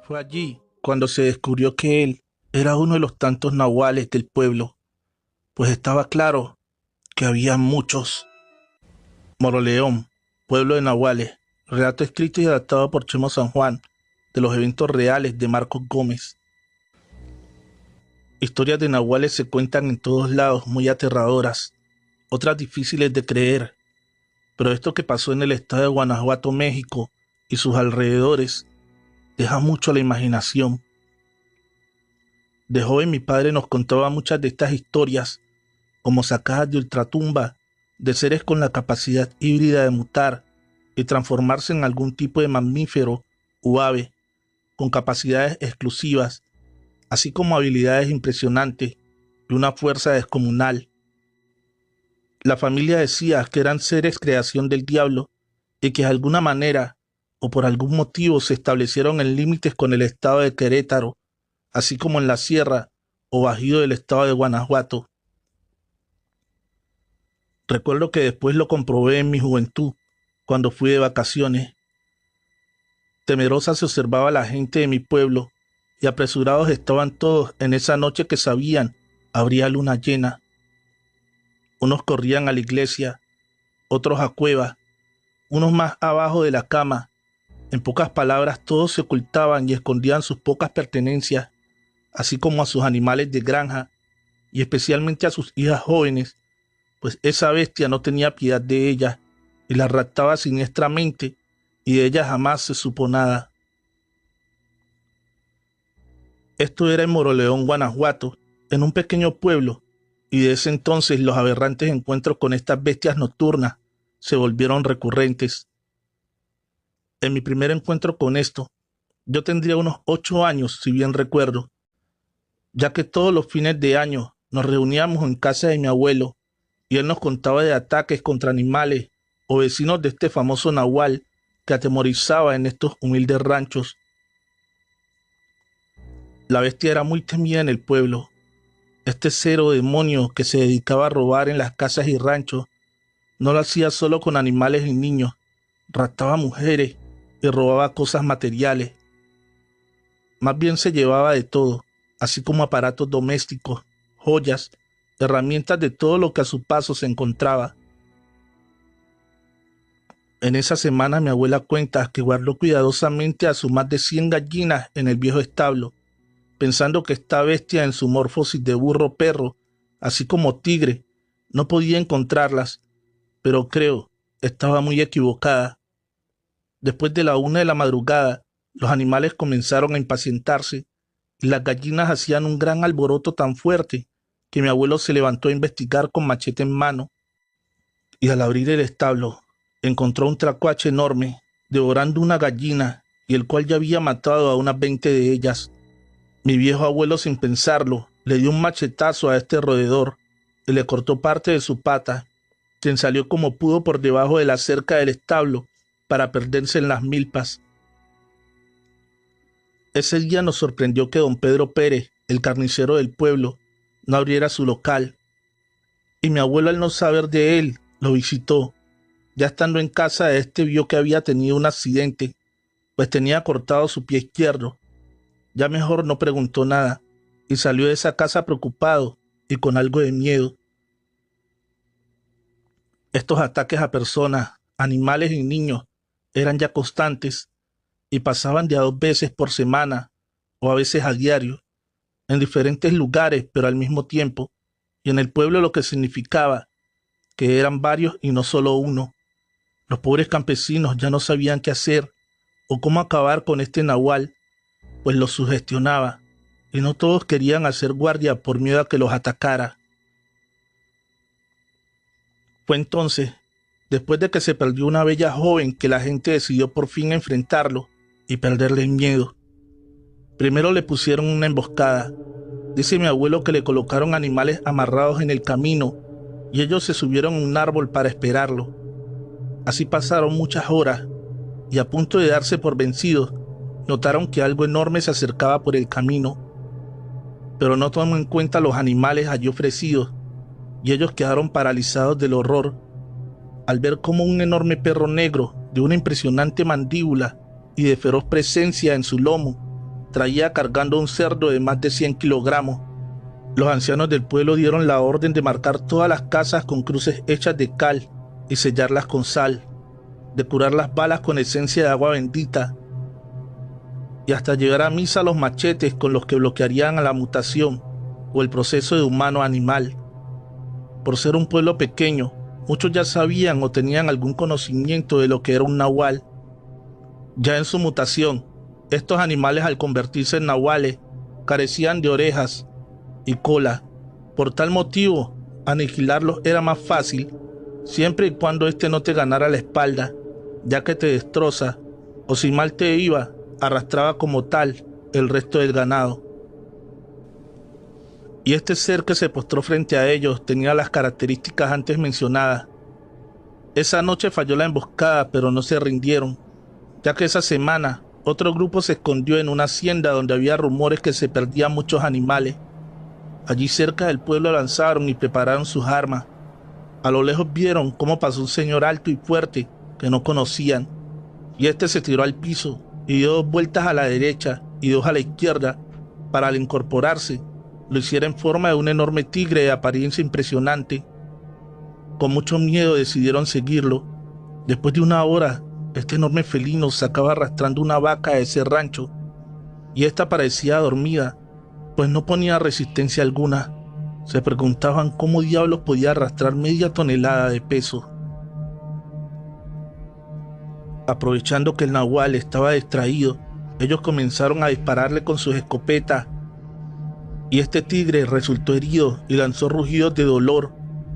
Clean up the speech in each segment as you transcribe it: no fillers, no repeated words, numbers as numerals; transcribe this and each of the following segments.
Fue allí cuando se descubrió que él era uno de los tantos nahuales del pueblo, pues estaba claro que había muchos. Moroleón, pueblo de nahuales, relato escrito y adaptado por Chemo San Juan, de los eventos reales de Marcos Gómez. Historias de nahuales se cuentan en todos lados, muy aterradoras, otras difíciles de creer, pero esto que pasó en el estado de Guanajuato, México, y sus alrededores, deja mucho a la imaginación. De joven mi padre nos contaba muchas de estas historias, como sacadas de ultratumba, de seres con la capacidad híbrida de mutar y transformarse en algún tipo de mamífero u ave, con capacidades exclusivas, así como habilidades impresionantes y una fuerza descomunal. La familia decía que eran seres creación del diablo y que de alguna manera o por algún motivo se establecieron en límites con el estado de Querétaro, así como en la sierra o bajío del estado de Guanajuato. Recuerdo que después lo comprobé en mi juventud, cuando fui de vacaciones. Temerosa se observaba la gente de mi pueblo y apresurados estaban todos en esa noche que sabían habría luna llena. Unos corrían a la iglesia, otros a cuevas, unos más abajo de la cama. En pocas palabras, todos se ocultaban y escondían sus pocas pertenencias, así como a sus animales de granja y especialmente a sus hijas jóvenes, pues esa bestia no tenía piedad de ellas y las raptaba siniestramente y de ellas jamás se supo nada. Esto era en Moroleón, Guanajuato, en un pequeño pueblo, y de ese entonces los aberrantes encuentros con estas bestias nocturnas se volvieron recurrentes. En mi primer encuentro con esto, yo tendría unos 8 años, si bien recuerdo, ya que todos los fines de año nos reuníamos en casa de mi abuelo y él nos contaba de ataques contra animales o vecinos de este famoso nahual que atemorizaba en estos humildes ranchos. La bestia era muy temida en el pueblo. Este cero demonio que se dedicaba a robar en las casas y ranchos no lo hacía solo con animales y niños, raptaba mujeres y robaba cosas materiales. Más bien se llevaba de todo, así como aparatos domésticos, joyas, herramientas de todo lo que a su paso se encontraba. En esa semana mi abuela cuenta que guardó cuidadosamente a sus más de 100 gallinas en el viejo establo, pensando que esta bestia en su morfosis de burro perro, así como tigre, no podía encontrarlas, pero creo, estaba muy equivocada. Después de la 1 de la madrugada, los animales comenzaron a impacientarse y las gallinas hacían un gran alboroto tan fuerte que mi abuelo se levantó a investigar con machete en mano y al abrir el establo encontró un tracuache enorme devorando una gallina y el cual ya había matado a unas 20 de ellas. Mi viejo abuelo, sin pensarlo, le dio un machetazo a este roedor y le cortó parte de su pata, quien salió como pudo por debajo de la cerca del establo para perderse en las milpas. Ese día nos sorprendió que don Pedro Pérez, el carnicero del pueblo, no abriera su local, y mi abuelo, al no saber de él, lo visitó. Ya estando en casa, este vio que había tenido un accidente, pues tenía cortado su pie izquierdo. Ya mejor no preguntó nada y salió de esa casa preocupado y con algo de miedo. Estos ataques a personas, animales y niños eran ya constantes y pasaban de a 2 veces por semana o a veces a diario, en diferentes lugares pero al mismo tiempo, y en el pueblo, lo que significaba que eran varios y no solo uno. Los pobres campesinos ya no sabían qué hacer o cómo acabar con este nahual, pues los sugestionaba, y no todos querían hacer guardia por miedo a que los atacara. Fue entonces, después de que se perdió una bella joven, que la gente decidió por fin enfrentarlo y perderle el miedo. Primero le pusieron una emboscada. Dice mi abuelo que le colocaron animales amarrados en el camino y ellos se subieron a un árbol para esperarlo. Así pasaron muchas horas y, a punto de darse por vencidos, notaron que algo enorme se acercaba por el camino, pero no tomó en cuenta los animales allí ofrecidos y ellos quedaron paralizados del horror al ver cómo un enorme perro negro de una impresionante mandíbula y de feroz presencia en su lomo traía cargando un cerdo de más de 100 kilogramos. Los ancianos del pueblo dieron la orden de marcar todas las casas con cruces hechas de cal y sellarlas con sal, de curar las balas con esencia de agua bendita y hasta llevar a misa los machetes con los que bloquearían a la mutación o el proceso de humano a animal. Por ser un pueblo pequeño, muchos ya sabían o tenían algún conocimiento de lo que era un nahual. Ya en su mutación, estos animales al convertirse en nahuales carecían de orejas y cola. Por tal motivo, aniquilarlos era más fácil siempre y cuando éste no te ganara la espalda, ya que te destroza o si mal te iba, arrastraba como tal el resto del ganado. Y este ser que se postró frente a ellos tenía las características antes mencionadas. Esa noche falló la emboscada, pero no se rindieron, ya que esa semana otro grupo se escondió en una hacienda donde había rumores que se perdían muchos animales. Allí cerca del pueblo lanzaron y prepararon sus armas. A lo lejos vieron cómo pasó un señor alto y fuerte que no conocían, y este se tiró al piso y dio 2 vueltas a la derecha y 2 a la izquierda para al incorporarse lo hiciera en forma de un enorme tigre de apariencia impresionante. Con mucho miedo decidieron seguirlo. Después de 1 hora, este enorme felino sacaba arrastrando una vaca de ese rancho, y esta parecía dormida, pues no ponía resistencia alguna. Se preguntaban cómo diablos podía arrastrar media tonelada de peso. Aprovechando que el nahual estaba distraído, ellos comenzaron a dispararle con sus escopetas, y este tigre resultó herido y lanzó rugidos de dolor,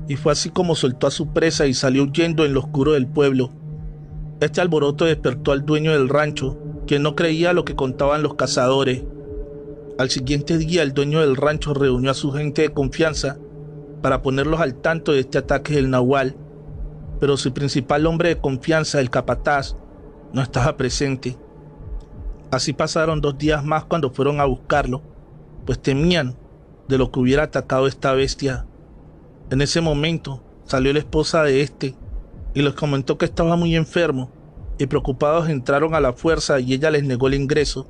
y fue así como soltó a su presa y salió huyendo en lo oscuro del pueblo. Este alboroto despertó al dueño del rancho, quien no creía lo que contaban los cazadores. Al siguiente día el dueño del rancho reunió a su gente de confianza para ponerlos al tanto de este ataque del nahual, pero su principal hombre de confianza, el capataz, no estaba presente. Así pasaron 2 días más cuando fueron a buscarlo, pues temían de lo que hubiera atacado esta bestia. En ese momento salió la esposa de este y les comentó que estaba muy enfermo, y preocupados entraron a la fuerza y ella les negó el ingreso,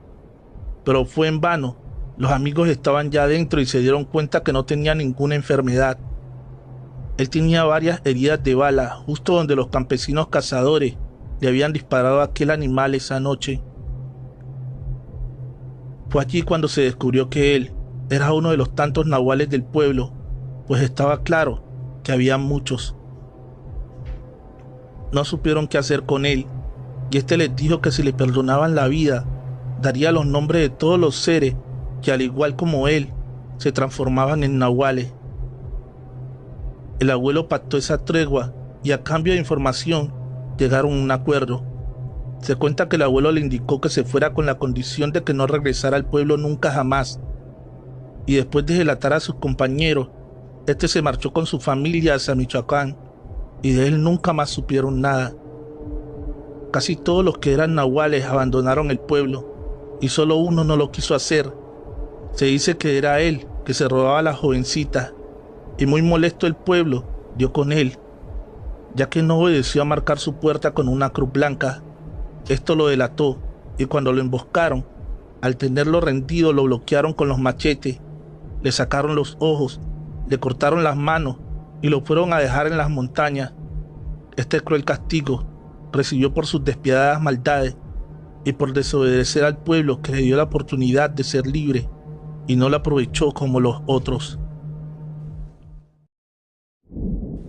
pero fue en vano. Los amigos estaban ya adentro y se dieron cuenta que no tenía ninguna enfermedad. Él tenía varias heridas de bala justo donde los campesinos cazadores le habían disparado a aquel animal esa noche. Fue allí cuando se descubrió que él era uno de los tantos nahuales del pueblo, pues estaba claro que había muchos. No supieron qué hacer con él, y este les dijo que si le perdonaban la vida, daría los nombres de todos los seres que al igual como él, se transformaban en nahuales. El abuelo pactó esa tregua y a cambio de información llegaron a un acuerdo. Se cuenta que el abuelo le indicó que se fuera con la condición de que no regresara al pueblo nunca jamás, y después de delatar a sus compañeros, este se marchó con su familia hacia Michoacán, y de él nunca más supieron nada. Casi todos los que eran nahuales abandonaron el pueblo, y solo uno no lo quiso hacer. Se dice que era él que se robaba a las jovencitas, y muy molesto el pueblo dio con él, ya que no obedeció a marcar su puerta con una cruz blanca. Esto lo delató, y cuando lo emboscaron, al tenerlo rendido lo bloquearon con los machetes, le sacaron los ojos, le cortaron las manos y lo fueron a dejar en las montañas. Este cruel castigo recibió por sus despiadadas maldades y por desobedecer al pueblo que le dio la oportunidad de ser libre y no la aprovechó como los otros.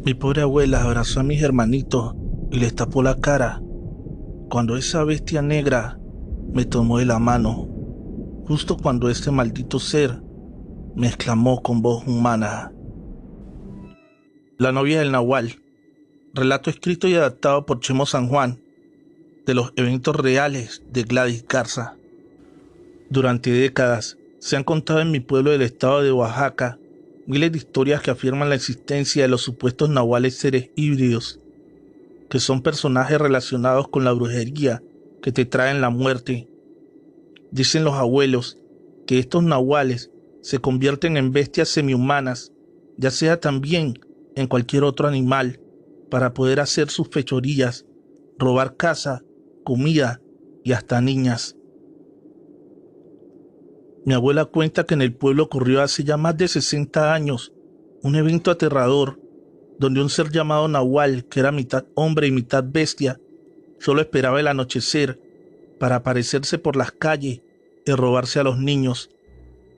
Mi pobre abuela abrazó a mis hermanitos y les tapó la cara cuando esa bestia negra me tomó de la mano, justo cuando este maldito ser me exclamó con voz humana: La novia del Nahual. Relato escrito y adaptado por Chemo San Juan, de los eventos reales de Gladys Garza. Durante décadas se han contado en mi pueblo del estado de Oaxaca miles de historias que afirman la existencia de los supuestos nahuales, seres híbridos, que son personajes relacionados con la brujería que te traen la muerte. Dicen los abuelos que estos nahuales se convierten en bestias semihumanas, ya sea también en cualquier otro animal para poder hacer sus fechorías, robar casa, comida y hasta niñas. Mi abuela cuenta que en el pueblo ocurrió hace ya más de 60 años un evento aterrador donde un ser llamado Nahual, que era mitad hombre y mitad bestia, solo esperaba el anochecer para aparecerse por las calles y robarse a los niños,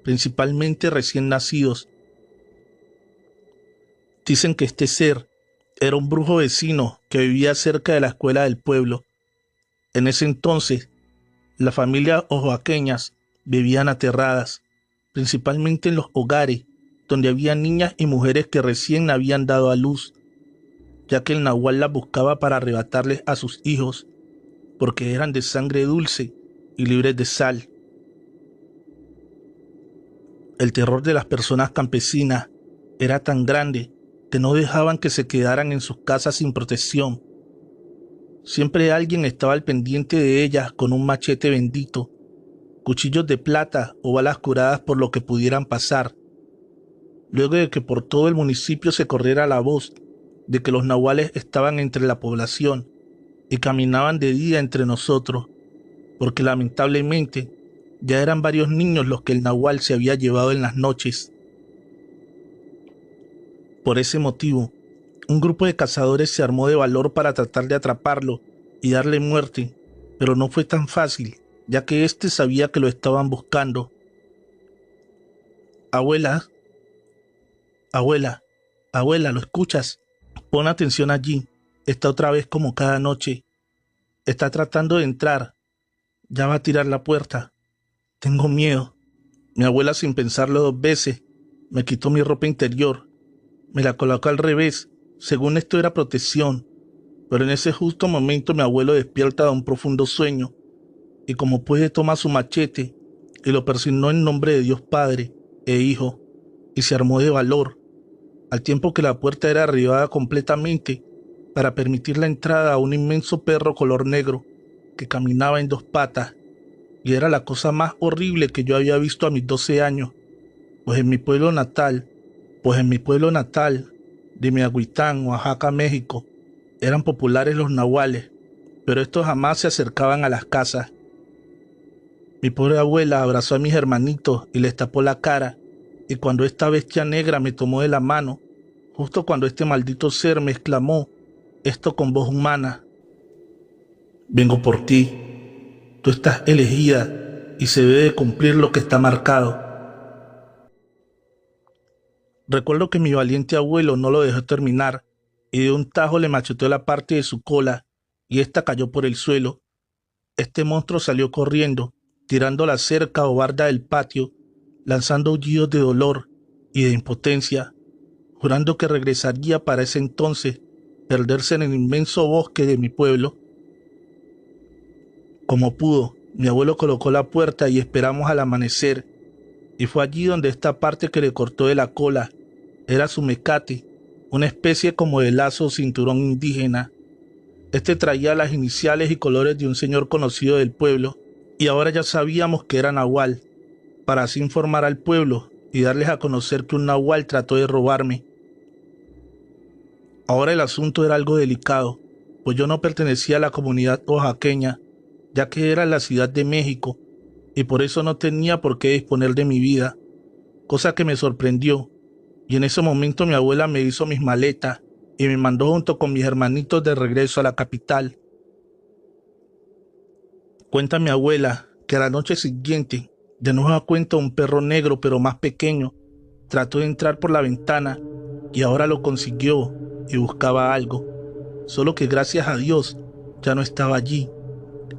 principalmente recién nacidos. Dicen que este ser era un brujo vecino que vivía cerca de la escuela del pueblo. En ese entonces, las familias oaxaqueñas vivían aterradas, principalmente en los hogares donde había niñas y mujeres que recién habían dado a luz, ya que el Nahual las buscaba para arrebatarles a sus hijos, porque eran de sangre dulce y libres de sal. El terror de las personas campesinas era tan grande que no dejaban que se quedaran en sus casas sin protección. Siempre alguien estaba al pendiente de ellas con un machete bendito, cuchillos de plata o balas curadas por lo que pudieran pasar. Luego de que por todo el municipio se corriera la voz de que los nahuales estaban entre la población y caminaban de día entre nosotros, porque lamentablemente ya eran varios niños los que el nahual se había llevado en las noches. Por ese motivo, un grupo de cazadores se armó de valor para tratar de atraparlo y darle muerte, pero no fue tan fácil, ya que éste sabía que lo estaban buscando. Abuela, abuela, ¿lo escuchas? Pon atención allí, está otra vez como cada noche. Está tratando de entrar, ya va a tirar la puerta. Tengo miedo. Mi abuela, sin pensarlo 2 veces, me quitó mi ropa interior, me la colocó al revés, según esto era protección, pero en ese justo momento mi abuelo despierta de un profundo sueño y como puede toma su machete y lo persignó en nombre de Dios Padre e Hijo y se armó de valor, al tiempo que la puerta era derribada completamente para permitir la entrada a un inmenso perro color negro que caminaba en 2 patas y era la cosa más horrible que yo había visto a mis 12 años, pues en mi pueblo natal de Miahuitán, Oaxaca, México, eran populares los nahuales, pero estos jamás se acercaban a las casas. Mi pobre abuela abrazó a mis hermanitos y les tapó la cara, y cuando esta bestia negra me tomó de la mano, justo cuando este maldito ser me exclamó, esto con voz humana: vengo por ti, tú estás elegida y se debe de cumplir lo que está marcado. Recuerdo que mi valiente abuelo no lo dejó terminar y de un tajo le macheteó la parte de su cola y ésta cayó por el suelo. Este monstruo salió corriendo, tirando la cerca o barda del patio, lanzando aullidos de dolor y de impotencia, jurando que regresaría para ese entonces, perderse en el inmenso bosque de mi pueblo. Como pudo, mi abuelo colocó la puerta y esperamos al amanecer, y fue allí donde esta parte que le cortó de la cola era su mecate, una especie como de lazo o cinturón indígena. Este traía las iniciales y colores de un señor conocido del pueblo, y ahora ya sabíamos que era Nahual, para así informar al pueblo y darles a conocer que un Nahual trató de robarme. Ahora el asunto era algo delicado, pues yo no pertenecía a la comunidad oaxaqueña, ya que era en la Ciudad de México, y por eso no tenía por qué disponer de mi vida, cosa que me sorprendió, y en ese momento mi abuela me hizo mis maletas y me mandó junto con mis hermanitos de regreso a la capital. Cuenta mi abuela que a la noche siguiente, de nueva cuenta un perro negro pero más pequeño, trató de entrar por la ventana y ahora lo consiguió y buscaba algo, solo que gracias a Dios ya no estaba allí.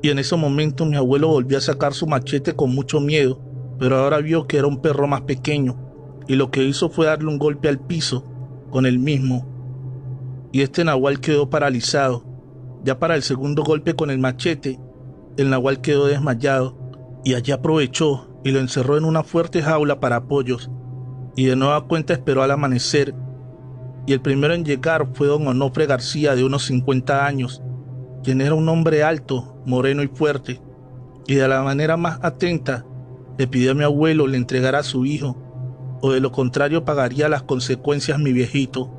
Y en ese momento mi abuelo volvió a sacar su machete con mucho miedo, pero ahora vio que era un perro más pequeño, y lo que hizo fue darle un golpe al piso con el mismo. Y este nahual quedó paralizado. Ya para el segundo golpe con el machete, el nahual quedó desmayado, y allí aprovechó y lo encerró en una fuerte jaula para pollos, y de nueva cuenta esperó al amanecer, y el primero en llegar fue don Onofre García, de unos 50 años, quien era un hombre alto, moreno y fuerte, y de la manera más atenta le pidió a mi abuelo le entregara a su hijo, o de lo contrario pagaría las consecuencias mi viejito.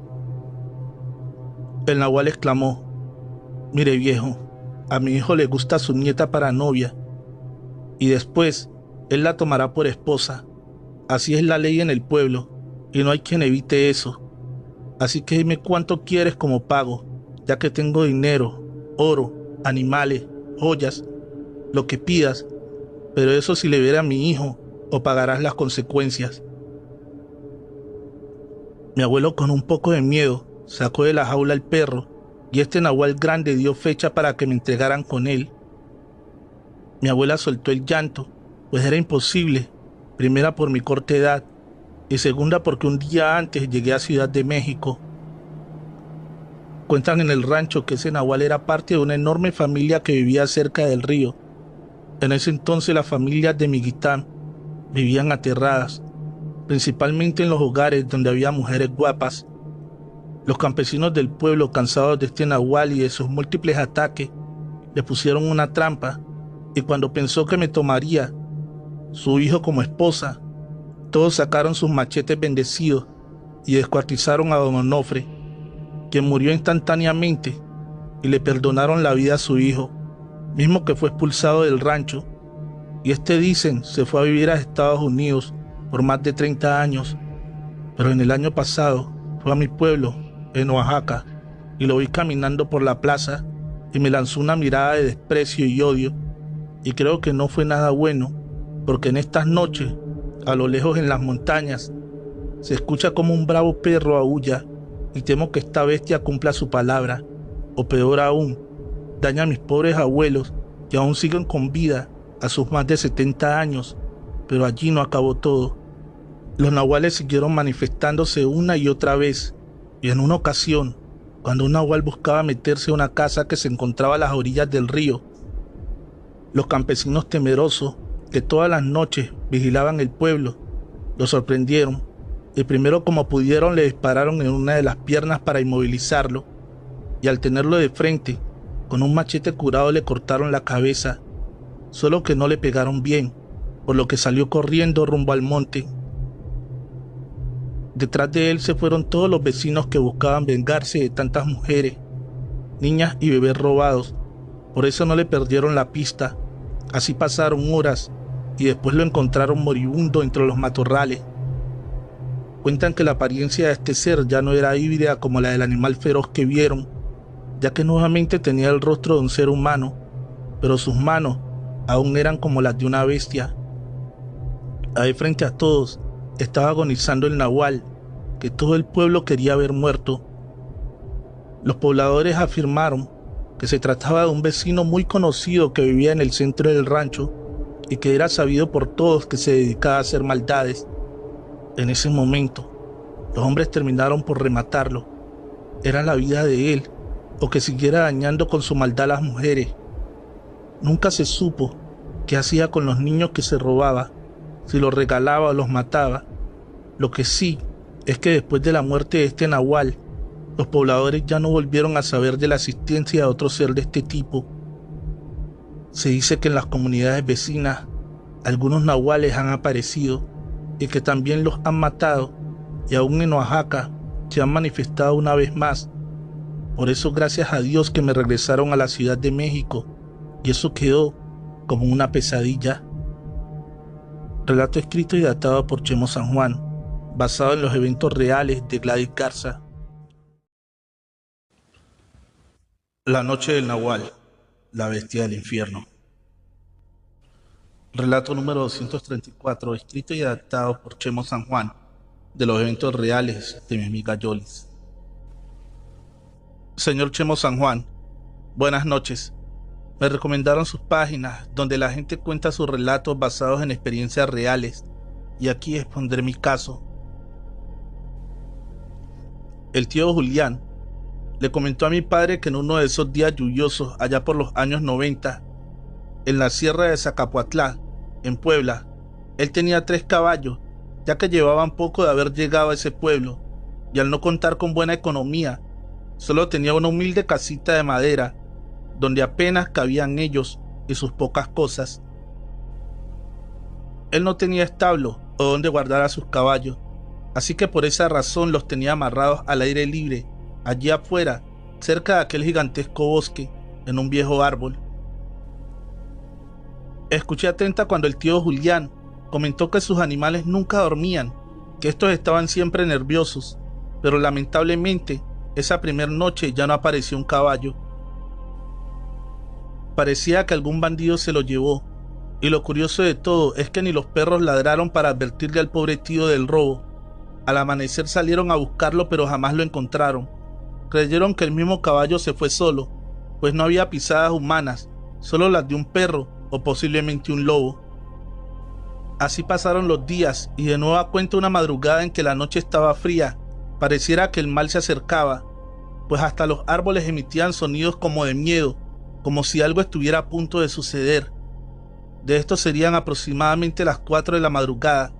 El nahual exclamó: mire viejo, a mi hijo le gusta su nieta para novia, y después él la tomará por esposa. Así es la ley en el pueblo, y no hay quien evite eso. Así que dime cuánto quieres como pago, ya que tengo dinero, oro, animales, joyas, lo que pidas, pero eso si le viera a mi hijo, o pagarás las consecuencias. Mi abuelo, con un poco de miedo, sacó de la jaula al perro, y este nahual grande dio fecha para que me entregaran con él. Mi abuela soltó el llanto, pues era imposible, primera por mi corta edad, y segunda porque un día antes llegué a Ciudad de México. Cuentan en el rancho que ese nahual era parte de una enorme familia que vivía cerca del río. En ese entonces las familias de Miguitán vivían aterradas, principalmente en los hogares donde había mujeres guapas. Los campesinos del pueblo, cansados de este nahual y de sus múltiples ataques, le pusieron una trampa, y cuando pensó que me tomaría su hijo como esposa, todos sacaron sus machetes bendecidos y descuartizaron a don Onofre, quien murió instantáneamente, y le perdonaron la vida a su hijo, mismo que fue expulsado del rancho, y dicen, se fue a vivir a Estados Unidos por más de 30 años, pero en el año pasado fue a mi pueblo, en Oaxaca, y lo vi caminando por la plaza y me lanzó una mirada de desprecio y odio, y creo que no fue nada bueno, porque en estas noches, a lo lejos en las montañas, se escucha como un bravo perro aúlla, y temo que esta bestia cumpla su palabra, o peor aún, daña a mis pobres abuelos, que aún siguen con vida a sus más de 70 años, pero allí no acabó todo. Los nahuales siguieron manifestándose una y otra vez, y en una ocasión, cuando un nahual buscaba meterse a una casa que se encontraba a las orillas del río, los campesinos temerosos, que todas las noches vigilaban el pueblo, lo sorprendieron, y primero como pudieron le dispararon en una de las piernas para inmovilizarlo, y al tenerlo de frente, con un machete curado le cortaron la cabeza, solo que no le pegaron bien, por lo que salió corriendo rumbo al monte. Detrás de él se fueron todos los vecinos que buscaban vengarse de tantas mujeres, niñas y bebés robados. Por eso no le perdieron la pista. Así pasaron horas y después lo encontraron moribundo entre los matorrales. Cuentan que la apariencia de este ser ya no era híbrida como la del animal feroz que vieron, ya que nuevamente tenía el rostro de un ser humano, pero sus manos aún eran como las de una bestia. Ahí frente a todos estaba agonizando el nahual, que todo el pueblo quería ver muerto. Los pobladores afirmaron que se trataba de un vecino muy conocido que vivía en el centro del rancho y que era sabido por todos que se dedicaba a hacer maldades. En ese momento, los hombres terminaron por rematarlo. Era la vida de él, o que siguiera dañando con su maldad a las mujeres. Nunca se supo qué hacía con los niños que se robaba, si los regalaba o los mataba. Lo que sí es que después de la muerte de este nahual, los pobladores ya no volvieron a saber de la existencia de otro ser de este tipo. Se dice que en las comunidades vecinas algunos nahuales han aparecido y que también los han matado, y aún en Oaxaca se han manifestado una vez más. Por eso gracias a Dios que me regresaron a la Ciudad de México, y eso quedó como una pesadilla. Relato escrito y datado por Chemo San Juan, basado en los eventos reales de Gladys Garza. La noche del nahual, la bestia del infierno. Relato número 234, escrito y adaptado por Chemo San Juan, de los eventos reales de mi amiga Yolis. Señor Chemo San Juan, buenas noches. Me recomendaron sus páginas donde la gente cuenta sus relatos basados en experiencias reales, y aquí expondré mi caso. El tío Julián le comentó a mi padre que en uno de esos días lluviosos allá por los años 90, en la sierra de Zacapuatlá, en Puebla, él tenía 3 caballos, ya que llevaban poco de haber llegado a ese pueblo, y al no contar con buena economía, solo tenía una humilde casita de madera, donde apenas cabían ellos y sus pocas cosas. Él no tenía establo o donde guardar a sus caballos, así que por esa razón los tenía amarrados al aire libre, allí afuera, cerca de aquel gigantesco bosque, en un viejo árbol. Escuché atenta cuando el tío Julián comentó que sus animales nunca dormían, que estos estaban siempre nerviosos, pero lamentablemente esa primera noche ya no apareció un caballo. Parecía que algún bandido se lo llevó, y lo curioso de todo es que ni los perros ladraron para advertirle al pobre tío del robo. Al amanecer salieron a buscarlo, pero jamás lo encontraron. Creyeron que el mismo caballo se fue solo, pues no había pisadas humanas, solo las de un perro o posiblemente un lobo. Así pasaron los días y de nueva cuenta una madrugada en que la noche estaba fría, pareciera que el mal se acercaba, pues hasta los árboles emitían sonidos como de miedo, como si algo estuviera a punto de suceder. De esto serían aproximadamente las 4 de la madrugada.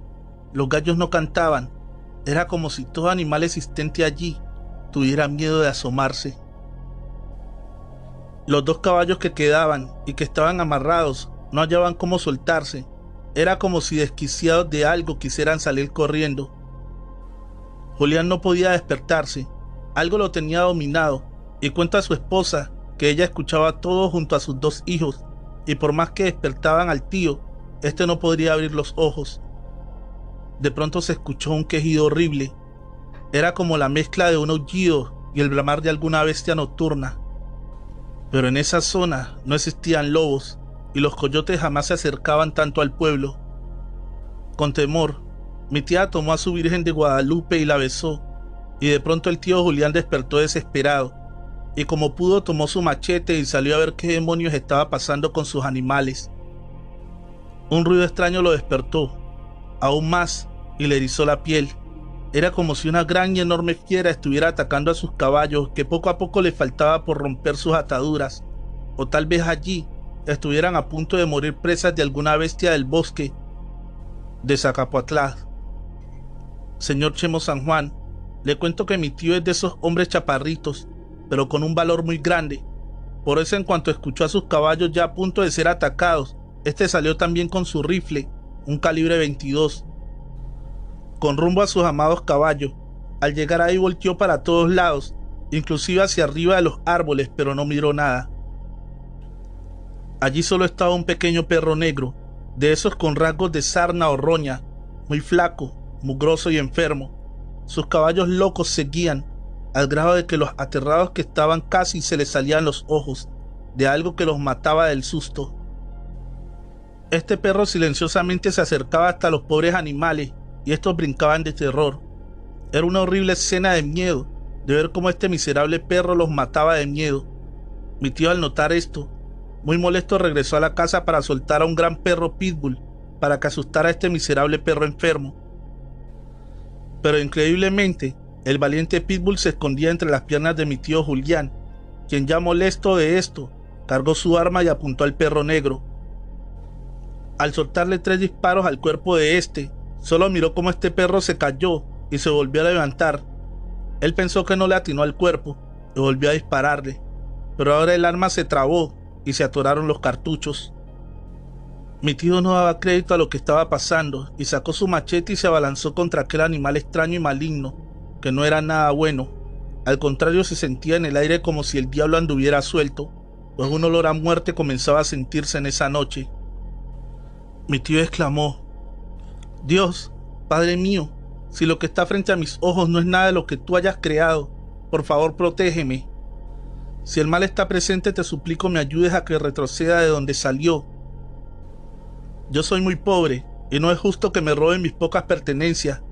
Los gallos no cantaban, era como si todo animal existente allí tuviera miedo de asomarse. Los 2 caballos que quedaban y que estaban amarrados no hallaban cómo soltarse. Era como si desquiciados de algo quisieran salir corriendo. Julián no podía despertarse, algo lo tenía dominado, y cuenta a su esposa que ella escuchaba todo junto a sus 2 hijos, y por más que despertaban al tío, este no podría abrir los ojos. De pronto se escuchó un quejido horrible. Era como la mezcla de un aullido y el bramar de alguna bestia nocturna. Pero en esa zona no existían lobos, y los coyotes jamás se acercaban tanto al pueblo. Con temor, mi tía tomó a su Virgen de Guadalupe y la besó, y de pronto el tío Julián despertó desesperado, y como pudo tomó su machete y salió a ver qué demonios estaba pasando con sus animales. Un ruido extraño lo despertó, aún más, y le erizó la piel. Era como si una gran y enorme fiera estuviera atacando a sus caballos, que poco a poco le faltaba por romper sus ataduras, o tal vez allí estuvieran a punto de morir presas de alguna bestia del bosque de Zacapoatlán. Señor Chemo San Juan, le cuento que mi tío es de esos hombres chaparritos, pero con un valor muy grande. Por eso en cuanto escuchó a sus caballos ya a punto de ser atacados, este salió también con su rifle, un calibre 22, con rumbo a sus amados caballos. Al llegar ahí volteó para todos lados, inclusive hacia arriba de los árboles, pero no miró nada. Allí solo estaba un pequeño perro negro, de esos con rasgos de sarna o roña, muy flaco, mugroso y enfermo. Sus caballos locos seguían, al grado de que los aterrados que estaban casi se les salían los ojos, de algo que los mataba del susto. Este perro silenciosamente se acercaba hasta los pobres animales, y estos brincaban de terror. Era una horrible escena de miedo, de ver cómo este miserable perro los mataba de miedo. Mi tío, al notar esto, muy molesto, regresó a la casa para soltar a un gran perro pitbull, para que asustara a este miserable perro enfermo. Pero increíblemente, el valiente pitbull se escondía entre las piernas de mi tío Julián, quien, ya molesto de esto, cargó su arma y apuntó al perro negro. Al soltarle 3 disparos al cuerpo de este, solo miró cómo este perro se cayó y se volvió a levantar. Él pensó que no le atinó al cuerpo y volvió a dispararle, pero ahora el arma se trabó y se atoraron los cartuchos. Mi tío no daba crédito a lo que estaba pasando y sacó su machete y se abalanzó contra aquel animal extraño y maligno, que no era nada bueno. Al contrario, se sentía en el aire como si el diablo anduviera suelto, pues un olor a muerte comenzaba a sentirse en esa noche. Mi tío exclamó: Dios, Padre mío, si lo que está frente a mis ojos no es nada de lo que tú hayas creado, por favor protégeme. Si el mal está presente, te suplico me ayudes a que retroceda de donde salió. Yo soy muy pobre y no es justo que me roben mis pocas pertenencias.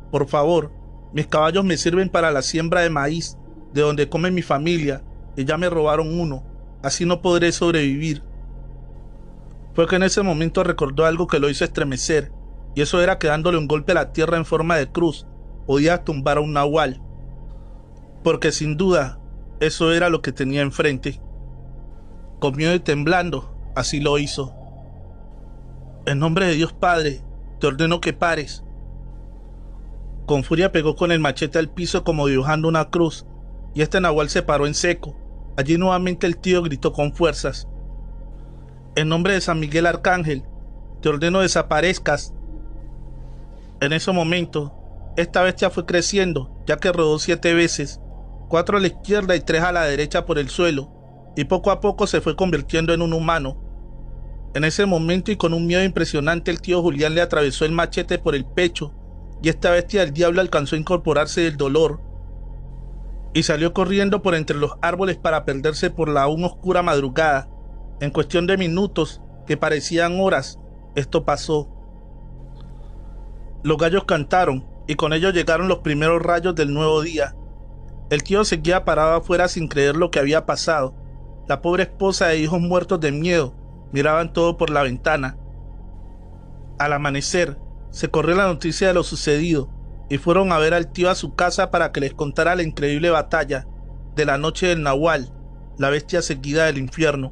Por favor, mis caballos me sirven para la siembra de maíz, de donde come mi familia, y ya me robaron uno, así no podré sobrevivir. Fue que en ese momento recordó algo que lo hizo estremecer, y eso era que dándole un golpe a la tierra en forma de cruz, podía tumbar a un nahual. Porque sin duda, eso era lo que tenía enfrente. Con miedo y temblando, así lo hizo. En nombre de Dios Padre, te ordeno que pares. Con furia pegó con el machete al piso como dibujando una cruz, y este nahual se paró en seco. Allí nuevamente el tío gritó con fuerzas: En nombre de San Miguel Arcángel, te ordeno desaparezcas. En ese momento, esta bestia fue creciendo, ya que rodó 7 veces. 4 a la izquierda y 3 a la derecha por el suelo, y poco a poco se fue convirtiendo en un humano. En ese momento y con un miedo impresionante, el tío Julián le atravesó el machete por el pecho y esta bestia del diablo alcanzó a incorporarse del dolor y salió corriendo por entre los árboles para perderse por la aún oscura madrugada. En cuestión de minutos, que parecían horas, esto pasó. Los gallos cantaron y con ellos llegaron los primeros rayos del nuevo día. El tío seguía parado afuera sin creer lo que había pasado. La pobre esposa e hijos muertos de miedo miraban todo por la ventana. Al amanecer, se corrió la noticia de lo sucedido y fueron a ver al tío a su casa para que les contara la increíble batalla de la noche del Nahual, la bestia seguida del infierno.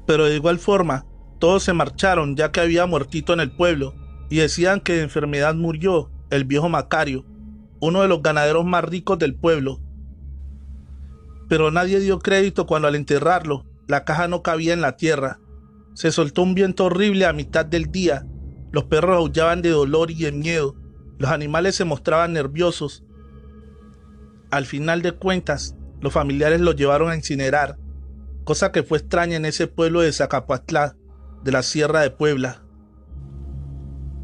Pero de igual forma, todos se marcharon ya que había muertito en el pueblo y decían que de enfermedad murió el viejo Macario, uno de los ganaderos más ricos del pueblo. Pero nadie dio crédito cuando al enterrarlo, la caja no cabía en la tierra. Se soltó un viento horrible a mitad del día. Los perros aullaban de dolor y de miedo. Los animales se mostraban nerviosos. Al final de cuentas, los familiares lo llevaron a incinerar, cosa que fue extraña en ese pueblo de Zacapuatlá, de la Sierra de Puebla.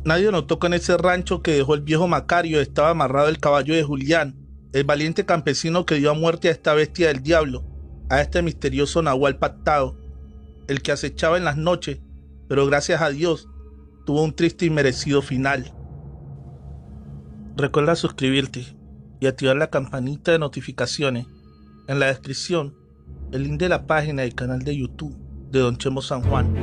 Nadie notó que en ese rancho que dejó el viejo Macario estaba amarrado el caballo de Julián, el valiente campesino que dio a muerte a esta bestia del diablo, a este misterioso nahual pactado, el que acechaba en las noches, pero gracias a Dios tuvo un triste y merecido final. Recuerda suscribirte y activar la campanita de notificaciones. En la descripción, el link de la página del canal de YouTube de Don Chemo San Juan.